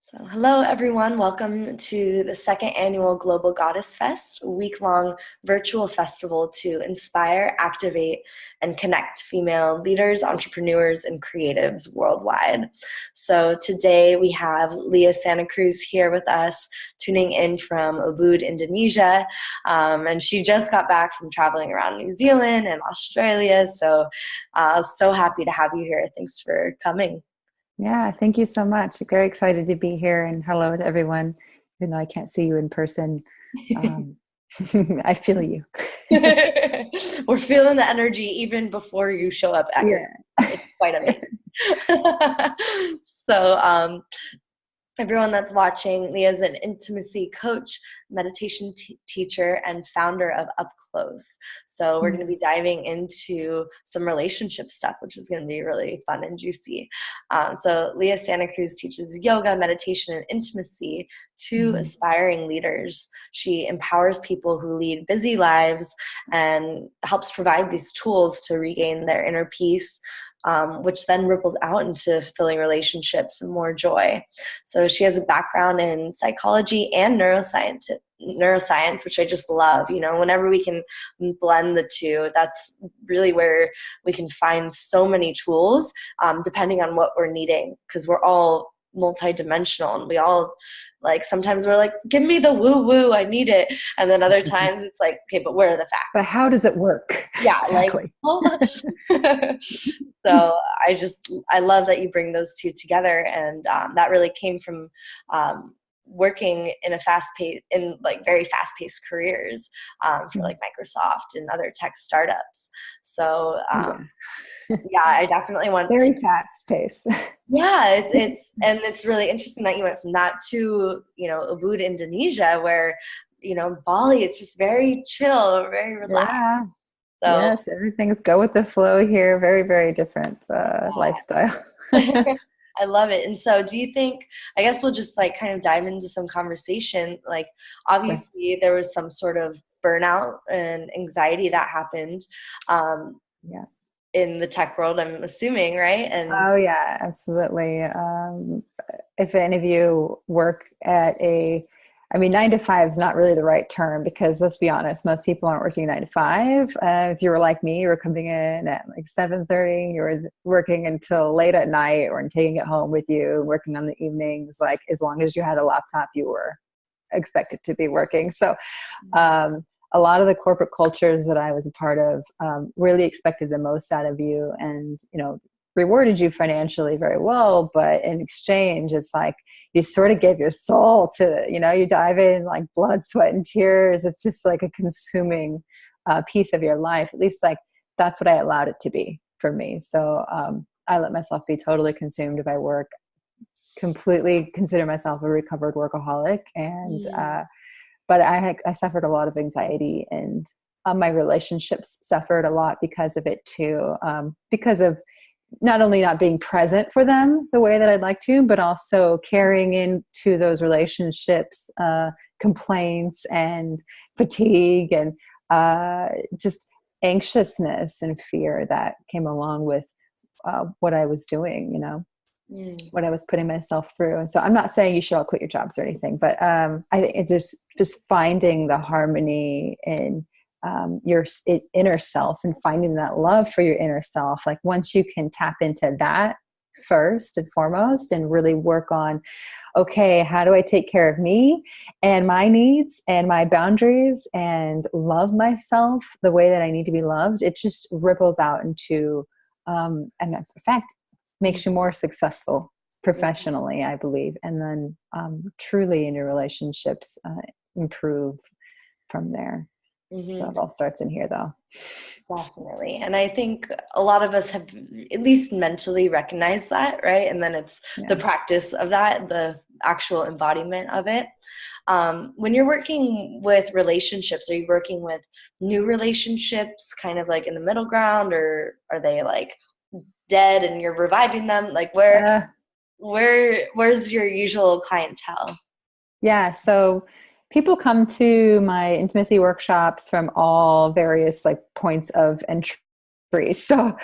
So, hello everyone. Welcome to the second annual Global Goddess Fest, a week-long virtual festival to inspire, activate, and connect female leaders, entrepreneurs, and creatives worldwide. So today we have Leah Santa Cruz here with us, tuning in from Ubud, Indonesia. And she just got back from traveling around New Zealand and Australia. So I was so happy to have you here. Thanks for coming. Yeah, thank you so much. Very excited to be here, and hello to everyone. Even though I can't see you in person, um, I feel you. We're feeling the energy even before you show up at your. Yeah. It's quite amazing. So, everyone that's watching, Leah is an intimacy coach, meditation teacher, and founder of Up Close. So we're going to be diving into some relationship stuff, which is going to be really fun and juicy. So Leah Santa Cruz teaches yoga, meditation, and intimacy to aspiring leaders. She empowers people who lead busy lives and helps provide these tools to regain their inner peace, which then ripples out into fulfilling relationships and more joy. So she has a background in psychology and neuroscience, which I just love. You know, whenever we can blend the two, that's really where we can find so many tools, depending on what we're needing, because we're all multidimensional, and we all, like, sometimes we're like, give me the woo woo, I need it, and then other times it's like, okay, but where are the But facts? how does it work? Yeah, Exactly. so I love that you bring those two together, and that really came from working in very fast paced careers for like Microsoft and other tech startups. So Yeah. yeah, I definitely want to. Very fast pace. Yeah, it's really interesting that you went from that to, Ubud, Indonesia, where, Bali, it's just very chill, very relaxed. Yeah. So Yes, everything's go with the flow here. Very, very different lifestyle. I love it. And so do you think, I guess we'll just like kind of dive into some conversation. Like, Sure. obviously there was some sort of burnout and anxiety that happened Yeah. in the tech world, I'm assuming, right? And Oh, yeah, absolutely. If any of you work at I mean, 9 to 5 is not really the right term, because let's be honest, most people aren't working 9 to 5. If you were like me, you were coming in at like 7:30, you were working until late at night, or taking it home with you, working on the evenings. Like, as long as you had a laptop, you were expected to be working. So, a lot of the corporate cultures that I was a part of really expected the most out of you, and rewarded you financially very well, but in exchange, it's like you sort of gave your soul to, you dive in like blood, sweat, and tears. It's just like a consuming piece of your life. At least, like, that's what I allowed it to be for me. So I let myself be totally consumed by work. Completely consider myself a recovered workaholic, and but I suffered a lot of anxiety, and my relationships suffered a lot because of it too. Because of not only not being present for them the way that I'd like to, but also carrying into those relationships complaints and fatigue, and just anxiousness and fear that came along with what I was doing, what I was putting myself through. And so I'm not saying you should all quit your jobs or anything, but I think it's just finding the harmony in your inner self, and finding that love for your inner self. Like, once you can tap into that first and foremost, and really work on, okay, how do I take care of me and my needs and my boundaries, and love myself the way that I need to be loved, it just ripples out into, and in fact, makes you more successful professionally, I believe. And then truly in your relationships, improve from there. So it all starts in here, though. Definitely. And I think a lot of us have at least mentally recognized that, right? And then it's the Yeah. practice of that, the actual embodiment of it. When you're working with relationships, are you working with new relationships, kind of like in the middle ground, or are they like dead and you're reviving them? Like, where's your usual clientele? Yeah. So people come to my intimacy workshops from all various like points of entry. So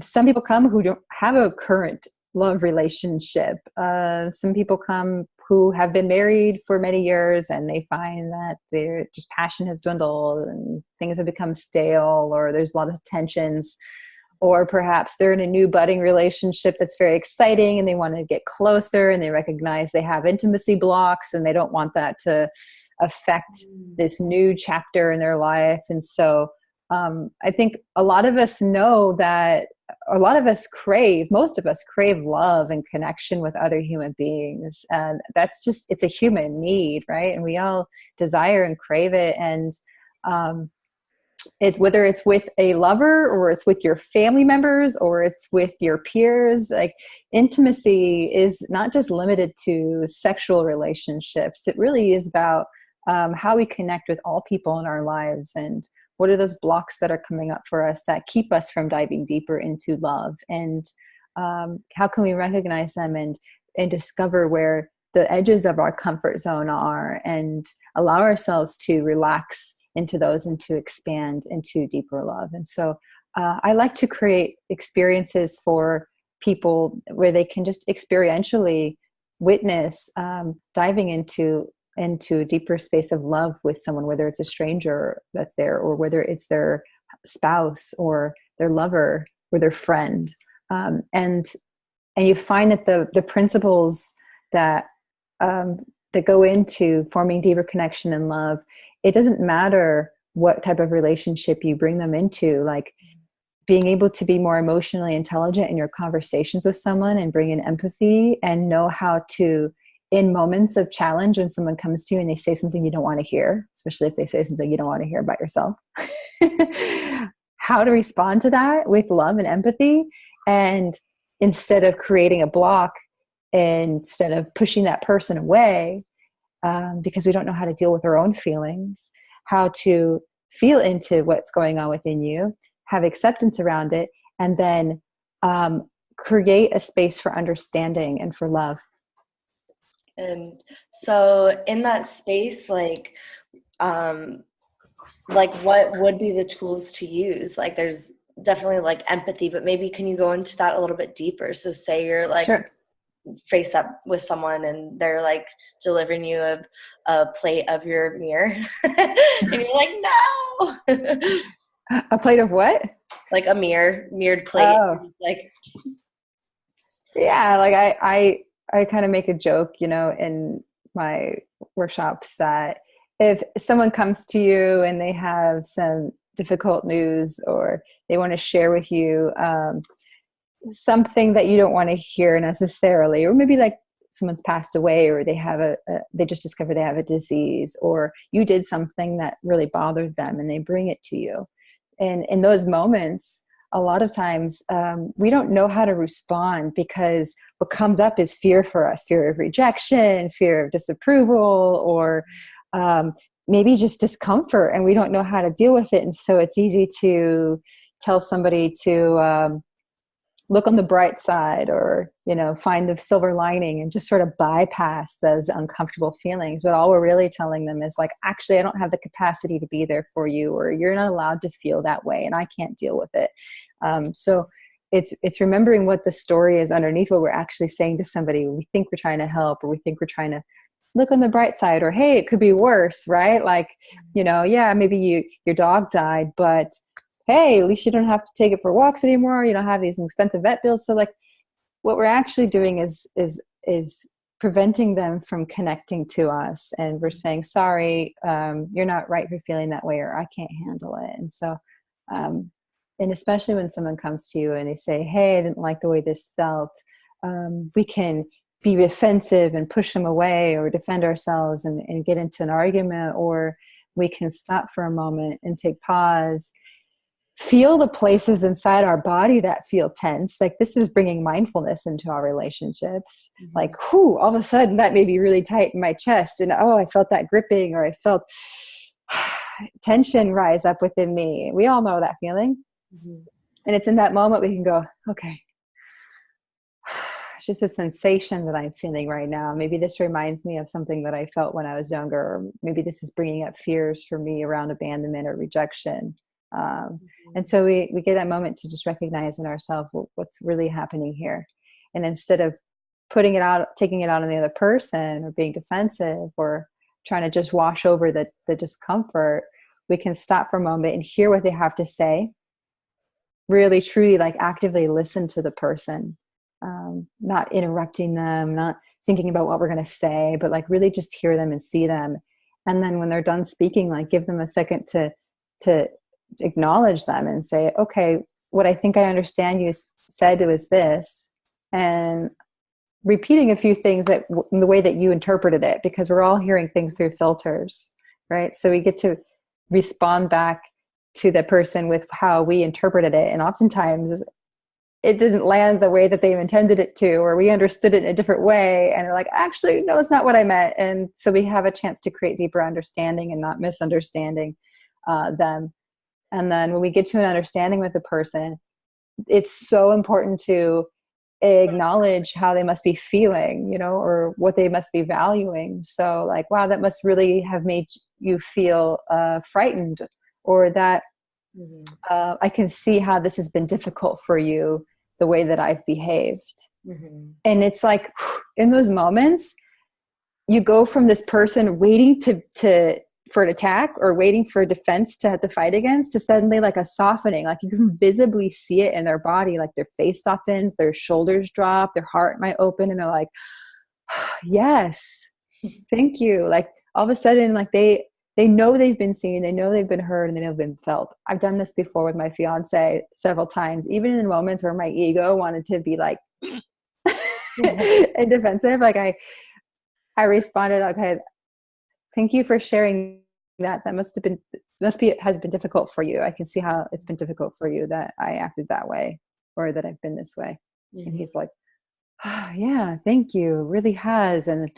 some people come who don't have a current love relationship. Some people come who have been married for many years and they find that their just passion has dwindled and things have become stale, or there's a lot of tensions, or perhaps they're in a new budding relationship that's very exciting and they want to get closer and they recognize they have intimacy blocks and they don't want that to affect this new chapter in their life. And so I think a lot of us know that most of us crave love and connection with other human beings. And that's just, it's a human need, right? And we all desire and crave it. And it's whether it's with a lover or it's with your family members or it's with your peers, like intimacy is not just limited to sexual relationships. It really is about how we connect with all people in our lives, and what are those blocks that are coming up for us that keep us from diving deeper into love, and how can we recognize them and discover where the edges of our comfort zone are and allow ourselves to relax into those and to expand into deeper love. And so I like to create experiences for people where they can just experientially witness diving into a deeper space of love with someone, whether it's a stranger that's there or whether it's their spouse or their lover or their friend. And you find that the principles that go into forming deeper connection and love, it doesn't matter what type of relationship you bring them into, like being able to be more emotionally intelligent in your conversations with someone and bring in empathy and know how to, in moments of challenge, when someone comes to you and they say something you don't want to hear, especially if they say something you don't want to hear about yourself, how to respond to that with love and empathy. And instead of creating a block, instead of pushing that person away, because we don't know how to deal with our own feelings, how to feel into what's going on within you, have acceptance around it, and then create a space for understanding and for love. And so in that space, like what would be the tools to use? Like there's definitely like empathy, but maybe can you go into that a little bit deeper? So say you're like Sure. face up with someone and they're like delivering you a plate of your mirror and you're like, no. A plate of what? Like a mirrored plate. Oh. Like, yeah, like I kind of make a joke, in my workshops, that if someone comes to you and they have some difficult news or they want to share with you something that you don't want to hear necessarily, or maybe like someone's passed away, or they just discovered they have a disease, or you did something that really bothered them and they bring it to you. And in those moments, a lot of times we don't know how to respond, because what comes up is fear for us, fear of rejection, fear of disapproval, or maybe just discomfort, and we don't know how to deal with it. And so it's easy to tell somebody to look on the bright side, or, find the silver lining, and just sort of bypass those uncomfortable feelings. But all we're really telling them is like, actually, I don't have the capacity to be there for you, or you're not allowed to feel that way, and I can't deal with it. So it's remembering what the story is underneath what we're actually saying to somebody. We think we're trying to help, or we think we're trying to look on the bright side, or, hey, it could be worse, right? Like, yeah, maybe your dog died, but hey, at least you don't have to take it for walks anymore. You don't have these expensive vet bills. So like what we're actually doing is preventing them from connecting to us. And we're saying, sorry, you're not right for feeling that way, or I can't handle it. And so, and especially when someone comes to you and they say, hey, I didn't like the way this felt. We can be defensive and push them away, or defend ourselves and get into an argument, or we can stop for a moment and take pause, feel the places inside our body that feel tense. Like this is bringing mindfulness into our relationships. Mm-hmm. Like, whoo, all of a sudden that may be really tight in my chest. And oh, I felt that gripping, or I felt tension rise up within me. We all know that feeling. Mm-hmm. And it's in that moment we can go, okay, it's just a sensation that I'm feeling right now. Maybe this reminds me of something that I felt when I was younger. Or maybe this is bringing up fears for me around abandonment or rejection. And so we get that moment to just recognize in ourselves what's really happening here. And instead of taking it out on the other person, or being defensive, or trying to just wash over the discomfort, we can stop for a moment and hear what they have to say. Really, truly, like actively listen to the person, not interrupting them, not thinking about what we're going to say, but like really just hear them and see them. And then when they're done speaking, like give them a second to acknowledge them and say, okay, what I think I understand you said was this, and repeating a few things that in the way that you interpreted it, because we're all hearing things through filters, right? So we get to respond back to the person with how we interpreted it. And oftentimes it didn't land the way that they intended it to, or we understood it in a different way. And they're like, actually, no, it's not what I meant. And so we have a chance to create deeper understanding and not misunderstanding them. And then when we get to an understanding with the person, it's so important to acknowledge how they must be feeling, you know, or what they must be valuing. So like, wow, that must really have made you feel frightened, or that I can see how this has been difficult for you, the way that I've behaved. And it's like, in those moments, you go from this person waiting for an attack or waiting for defense to have to fight against, to suddenly like a softening. Like you can visibly see it in their body, like their face softens, their shoulders drop, their heart might open, and they're like, yes, thank you. Like all of a sudden, like they know they've been seen, they know they've been heard, and they know they've been felt. I've done this before with my fiance several times, even in moments where my ego wanted to be like and defensive. Like I responded, okay, thank you for sharing that. That has been difficult for you. I can see how it's been difficult for you that I acted that way, or that I've been this way. And he's like, oh, yeah, thank you. It really has. And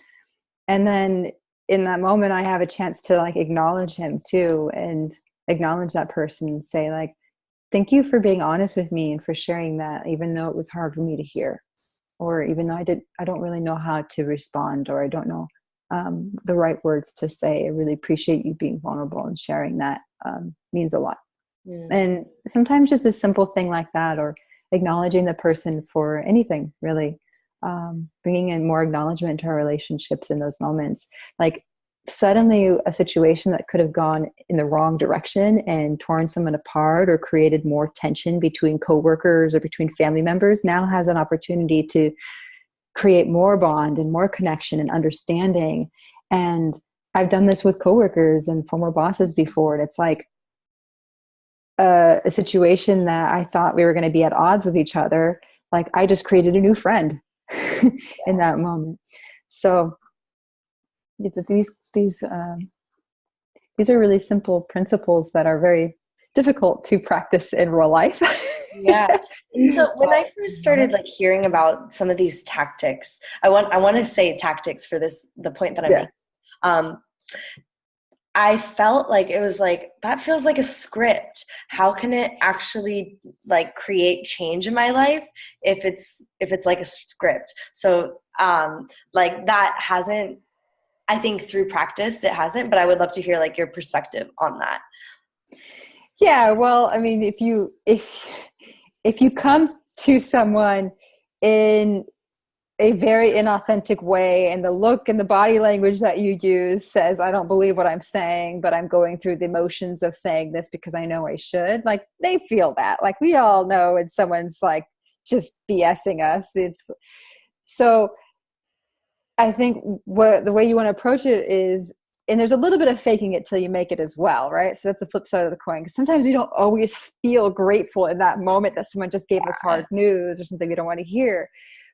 then in that moment, I have a chance to like acknowledge him too, and acknowledge that person and say like, thank you for being honest with me and for sharing that, even though it was hard for me to hear, or even though I don't really know how to respond, or I don't know the right words to say. I really appreciate you being vulnerable and sharing that. Means a lot. And sometimes just a simple thing like that, or acknowledging the person for anything, really, bringing in more acknowledgement to our relationships in those moments. Like suddenly a situation that could have gone in the wrong direction and torn someone apart, or created more tension between coworkers or between family members, now has an opportunity to create more bond and more connection and understanding. And I've done this with coworkers and former bosses before. And it's like a situation that I thought we were going to be at odds with each other. Like I just created a new friend in that moment. So these are really simple principles that are very difficult to practice in real life. Yeah. And so when I first started like hearing about some of these tactics, I want to say tactics for the point that I'm making. I felt like it was like, that feels like a script. How can it actually like create change in my life if it's like a script? So like that hasn't, I think through practice it hasn't, but I would love to hear like your perspective on that. Yeah, well, I mean, if you come to someone in a very inauthentic way, and the look and the body language that you use says, I don't believe what I'm saying, but I'm going through the motions of saying this because I know I should, like they feel that. Like we all know when someone's like just BSing us. So I think the way you want to approach it is, and there's a little bit of faking it till you make it as well, right? So that's the flip side of the coin. Because sometimes we don't always feel grateful in that moment that someone just gave us hard news or something we don't want to hear.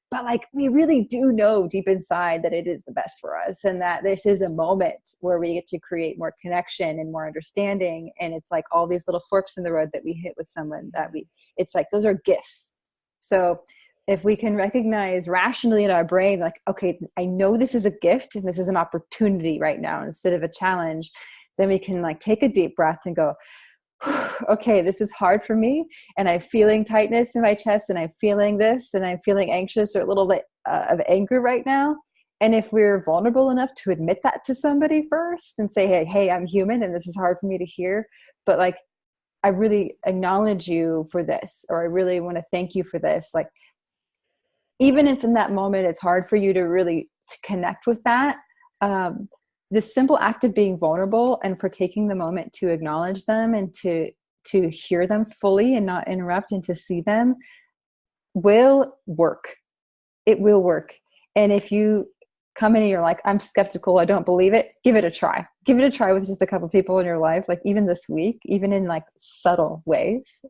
But like we really do know deep inside that it is the best for us, and that this is a moment where we get to create more connection and more understanding. And it's like all these little forks in the road that we hit with someone it's like those are gifts. So if we can recognize rationally in our brain, like, okay, I know this is a gift and this is an opportunity right now instead of a challenge, then we can like take a deep breath and go, okay, this is hard for me, and I'm feeling tightness in my chest, and I'm feeling this, and I'm feeling anxious or a little bit of anger right now. And if we're vulnerable enough to admit that to somebody first and say, hey, I'm human and this is hard for me to hear, but like, I really acknowledge you for this, or I really want to thank you for this. Like even if in that moment it's hard for you to really to connect with that, the simple act of being vulnerable and for taking the moment to acknowledge them and to hear them fully and not interrupt and to see them will work. It will work. And if you come in and you're like, I'm skeptical, I don't believe it, give it a try. Give it a try with just a couple people in your life, like even this week, even in like subtle ways,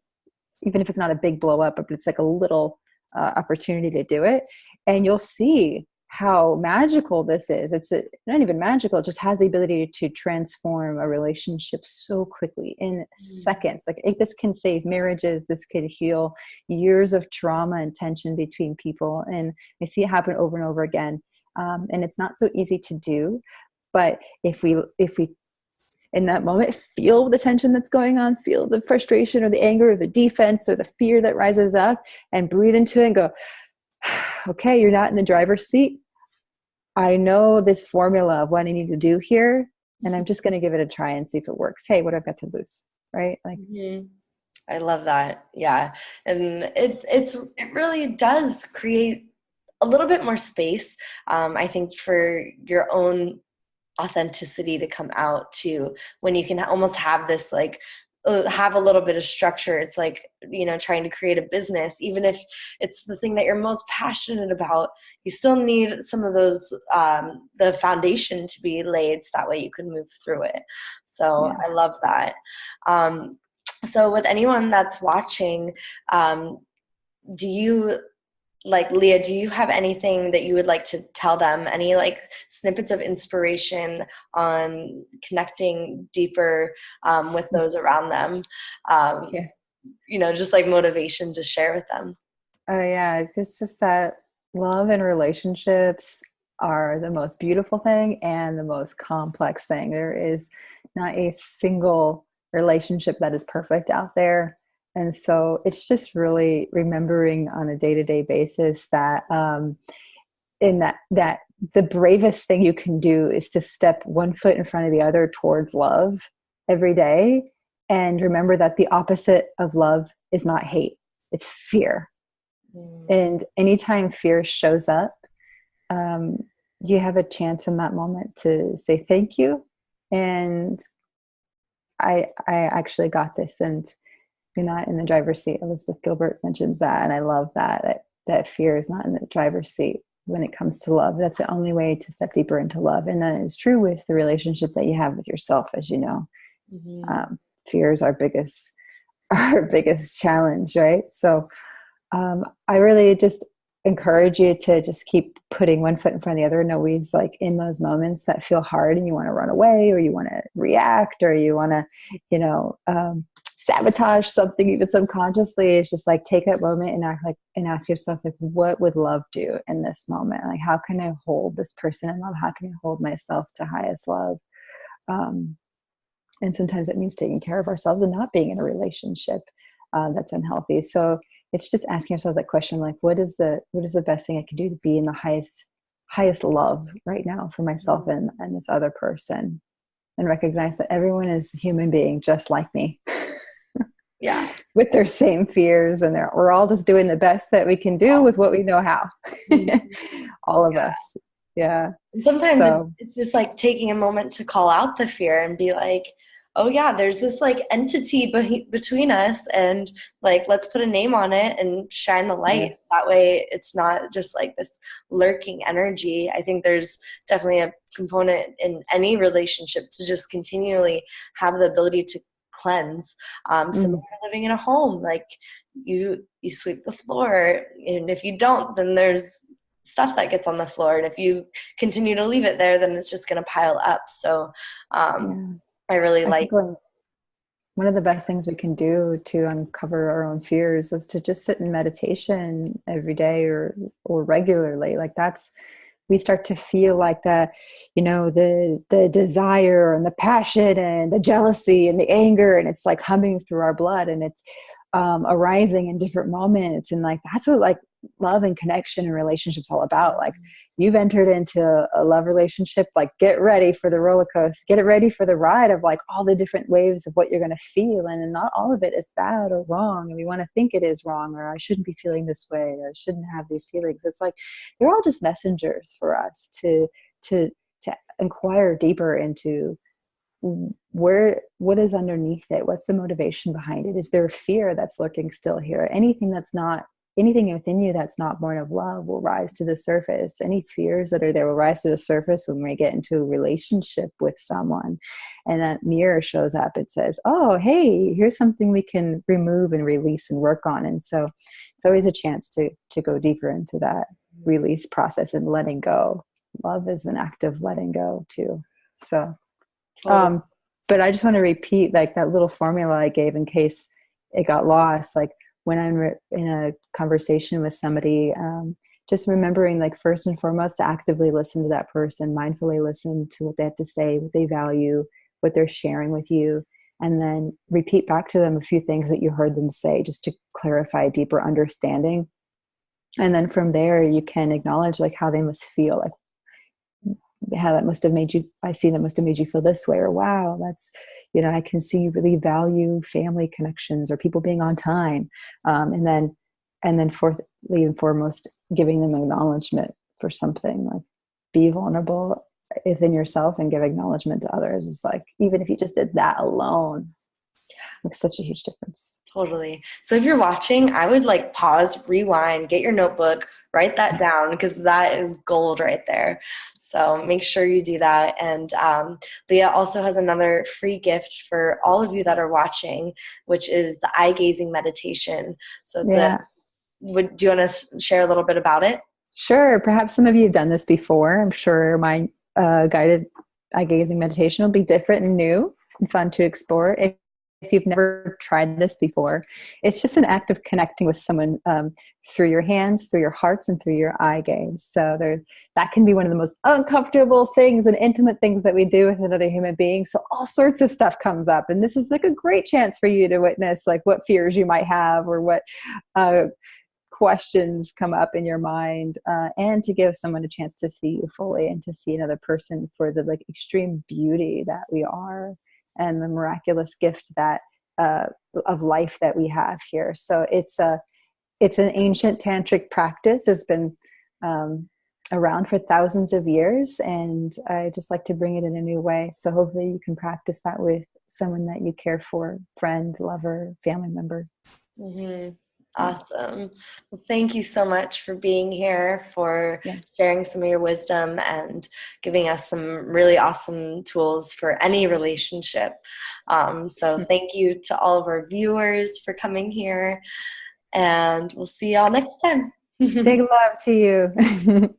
even if it's not a big blow up, but it's like a little opportunity to do it. And you'll see how magical this is. It's not even magical. It just has the ability to transform a relationship so quickly in seconds. Like this can save marriages. This could heal years of trauma and tension between people. And I see it happen over and over again. And it's not so easy to do, but if we in that moment, feel the tension that's going on, feel the frustration or the anger or the defense or the fear that rises up, and breathe into it and go, okay, you're not in the driver's seat. I know this formula of what I need to do here, and I'm just going to give it a try and see if it works. Hey, what I've got to lose, right? Like, I love that. Yeah. And it really does create a little bit more space, I think, for your own authenticity to come out too, when you can almost have this like have a little bit of structure. It's like, trying to create a business, even if it's the thing that you're most passionate about, you still need some of those the foundation to be laid so that way you can move through it. So yeah. I love that. So with anyone that's watching, do you, like, Leah, do you have anything that you would like to tell them? Any like snippets of inspiration on connecting deeper with those around them? Just like motivation to share with them. Oh yeah, it's just that love and relationships are the most beautiful thing and the most complex thing. There is not a single relationship that is perfect out there. And so it's just really remembering on a day-to-day basis that that the bravest thing you can do is to step one foot in front of the other towards love every day. And remember that the opposite of love is not hate, it's fear. And anytime fear shows up, you have a chance in that moment to say thank you. And I actually got this, and you're not in the driver's seat. Elizabeth Gilbert mentions that, and I love that fear is not in the driver's seat when it comes to love. That's the only way to step deeper into love, and that is true with the relationship that you have with yourself, as you know. Fear is our biggest challenge, right? So I really just encourage you to just keep putting one foot in front of the other, and always, like, in those moments that feel hard and you want to run away or you want to react or you want to sabotage something even subconsciously, it's just like take that moment and ask yourself, like, what would love do in this moment? Like, how can I hold this person in love? How can I hold myself to highest love? And sometimes it means taking care of ourselves and not being in a relationship that's unhealthy. So it's just asking yourself that question, like, what is the best thing I can do to be in the highest love right now for myself and this other person, and recognize that everyone is a human being just like me. Yeah. With their same fears, and we're all just doing the best that we can do with what we know how. All of us. Yeah. Sometimes it's just like taking a moment to call out the fear and be like, oh yeah, there's this like entity between us, and like, let's put a name on it and shine the light. That way it's not just like this lurking energy. I think there's definitely a component in any relationship to just continually have the ability to cleanse. So when you're living in a home, like, you sweep the floor, and if you don't, then there's stuff that gets on the floor, and if you continue to leave it there, then it's just going to pile up. So I really like one of the best things we can do to uncover our own fears is to just sit in meditation every day or regularly. Like, we start to feel like the desire and the passion and the jealousy and the anger, and it's like humming through our blood, and it's arising in different moments. And like, that's what, like, love and connection and relationships all about. Like, you've entered into a love relationship, like, get ready for the roller coaster, get it ready for the ride of like all the different waves of what you're going to feel. And not all of it is bad or wrong. And we want to think it is wrong, or I shouldn't be feeling this way, or I shouldn't have these feelings. It's like, they're all just messengers for us to inquire deeper into what is underneath it. What's the motivation behind it? Is there a fear that's lurking still here? Anything within you that's not born of love will rise to the surface. Any fears that are there will rise to the surface when we get into a relationship with someone, and that mirror shows up. It says, oh, hey, here's something we can remove and release and work on. And so it's always a chance to go deeper into that release process and letting go. Love is an act of letting go too. So but I just want to repeat like that little formula I gave in case it got lost. Like, when I'm in a conversation with somebody, just remembering, like, first and foremost, to actively listen to that person, mindfully listen to what they have to say, what they value, what they're sharing with you, and then repeat back to them a few things that you heard them say, just to clarify a deeper understanding. And then from there, you can acknowledge like how they must feel, like how that must have made you, I see that must have made you feel this way, or wow, that's, I can see you really value family connections or people being on time. And then fourthly and foremost, giving them acknowledgement for something. Like, be vulnerable within yourself and give acknowledgement to others. It's like, even if you just did that alone, makes such a huge difference. Totally. So if you're watching, I would like pause, rewind, get your notebook, write that down, because that is gold right there. So make sure you do that. And Leah also has another free gift for all of you that are watching, which is the eye gazing meditation. So it's do you want to share a little bit about it? Sure. Perhaps some of you have done this before. I'm sure my guided eye gazing meditation will be different and new and fun to explore. If you've never tried this before, it's just an act of connecting with someone through your hands, through your hearts, and through your eye gaze. So that can be one of the most uncomfortable things and intimate things that we do with another human being. So all sorts of stuff comes up. And this is like a great chance for you to witness like what fears you might have, or what questions come up in your mind, and to give someone a chance to see you fully and to see another person for the like extreme beauty that we are, and the miraculous gift that of life that we have here. So it's an ancient tantric practice. It's been around for thousands of years, and I just like to bring it in a new way. So hopefully you can practice that with someone that you care for, friend, lover, family member. Mm-hmm. Awesome. Well, thank you so much for being here, for sharing some of your wisdom and giving us some really awesome tools for any relationship. So thank you to all of our viewers for coming here, and we'll see y'all next time. Big love to you.